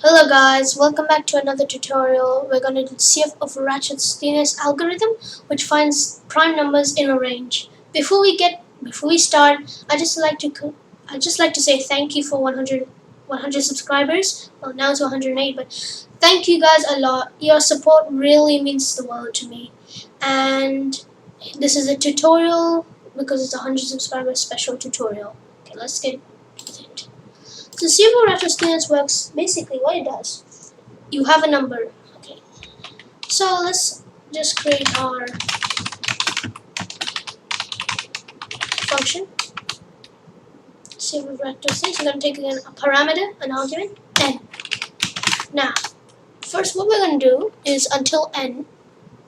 Hello guys, welcome back to another tutorial. We're going to do Sieve of Eratosthenes algorithm, which finds prime numbers in a range. Before we start, I just like to say thank you for 100 subscribers. Well, now it's 108, but thank you guys a lot. Your support really means the world to me. And this is a tutorial because it's a 100 subscribers special tutorial. Okay, let's get with it. So Sieve of Eratosthenes works basically what it does. You have a number. Okay. So let's just create our function. Sieve of Eratosthenes. We're going to take again a parameter, an argument, n. Now, first what we're going to do is until n,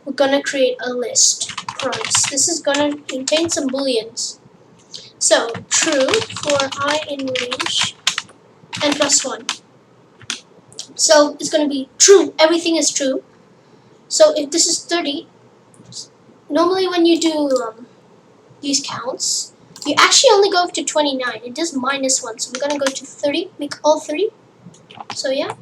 we're going to create a list primes. This is going to contain some booleans. So true for I in range n plus 1. So it's going to be true. Everything is true. So if this is 30, normally when you do these counts, you actually only go up to 29. It does minus 1. So we're going to go to 30, make all 30. So yeah.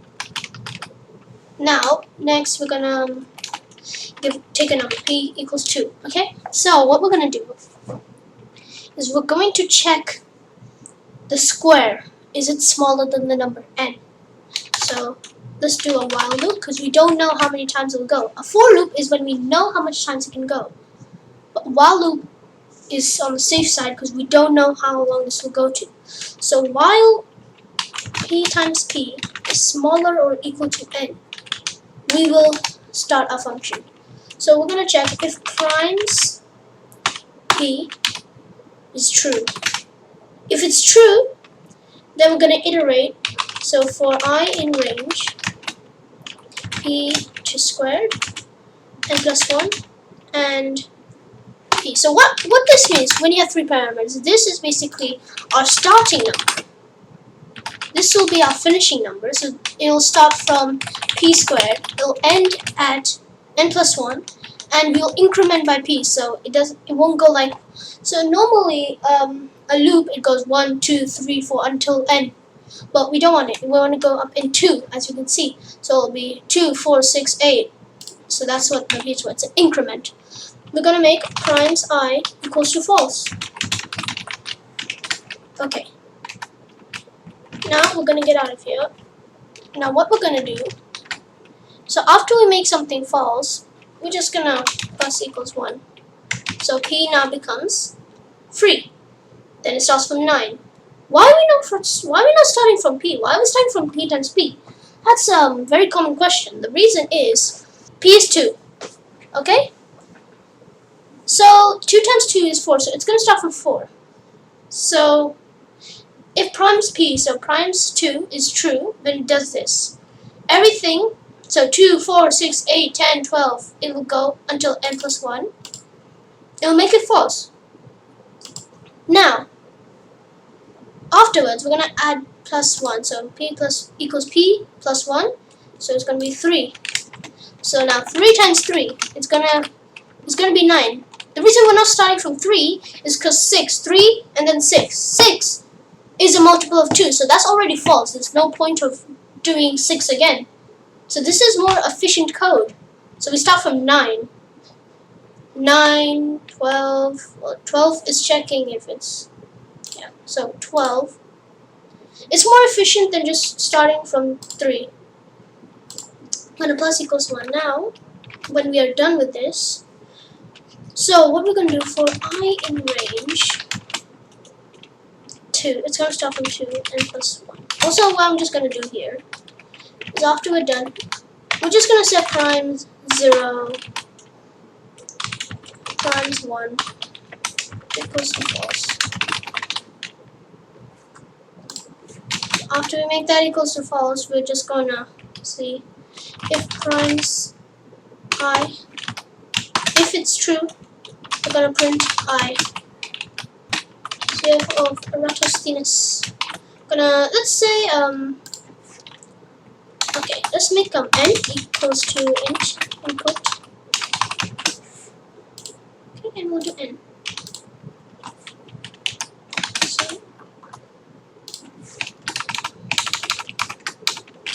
Now, next we're going to take a number, p equals 2. Okay? So what we're going to do is we're going to check the square. Is it smaller than the number n? So let's do a while loop because we don't know how many times it will go. A for loop is when we know how much times it can go. But while loop is on the safe side because we don't know how long this will go to. So while p times p is smaller or equal to n, we will start our function. So we're going to check if primes p is true. If it's true, then we're going to iterate. So for I in range, p to squared, n plus 1, and p. So what this means when you have three parameters, this is basically our starting number. This will be our finishing number. So it'll start from p squared, it'll end at n plus 1, and we'll increment by p. So it won't go like, so normally a loop, it goes 1, 2, 3, 4 until n. But we don't want it. We want to go up in 2, as you can see. So it'll be 2, 4, 6, 8. So that's what the means. It's an increment. We're going to make primes I equals to false. Okay. Now we're going to get out of here. Now what we're going to do, so after we make something false, we're just going to plus equals 1. So p now becomes free. Then it starts from 9. Why are we not starting from p? Why are we starting from p times p? That's a very common question. The reason is p is 2. Okay? So 2 times 2 is 4. So it's going to start from 4. So if primes p, so primes 2 is true, then it does this. Everything, so 2, 4, 6, 8, 10, 12, it will go until n plus 1. It will make it false. Now, afterwards, we're going to add plus 1. So p plus equals p plus 1. So it's going to be 3. So now 3 times 3, it's going to be 9. The reason we're not starting from 3 is because 6, 3, and then 6. 6 is a multiple of 2, so that's already false. There's no point of doing 6 again. So this is more efficient code. So we start from 9. 9, 12, well 12 is checking if it's, yeah, so 12. It's more efficient than just starting from 3. And a plus equals 1 now, when we are done with this. So what we're going to do for I in range 2, it's going to start from 2 and plus 1. Also, what I'm just going to do here is after we're done, we're just going to set primes 0, primes 1 equals to false. After we make that equals to false, we're just going to see if primes I, if it's true, we're going to print I. Sieve of Eratosthenes. Let's say, okay, let's make n equals to int input. Okay, and we'll do n. So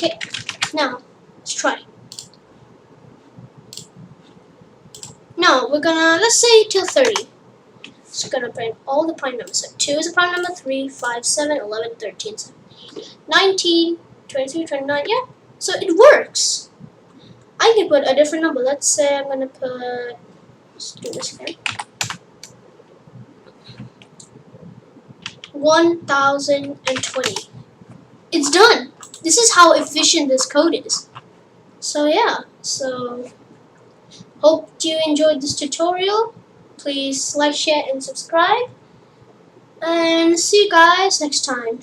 Okay, now let's try. Now we're gonna, let's say till 30. Just gonna print all the prime numbers. So 2 is a prime number, 3, 5, 7, 11, 13, 19, 23, 29. Yeah, so it works. I can put a different number. Let's say I'm gonna put, let's do this again. 1020. It's done. This is how efficient this code is. So yeah, so hope you enjoyed this tutorial. Please like, share, and subscribe. And see you guys next time.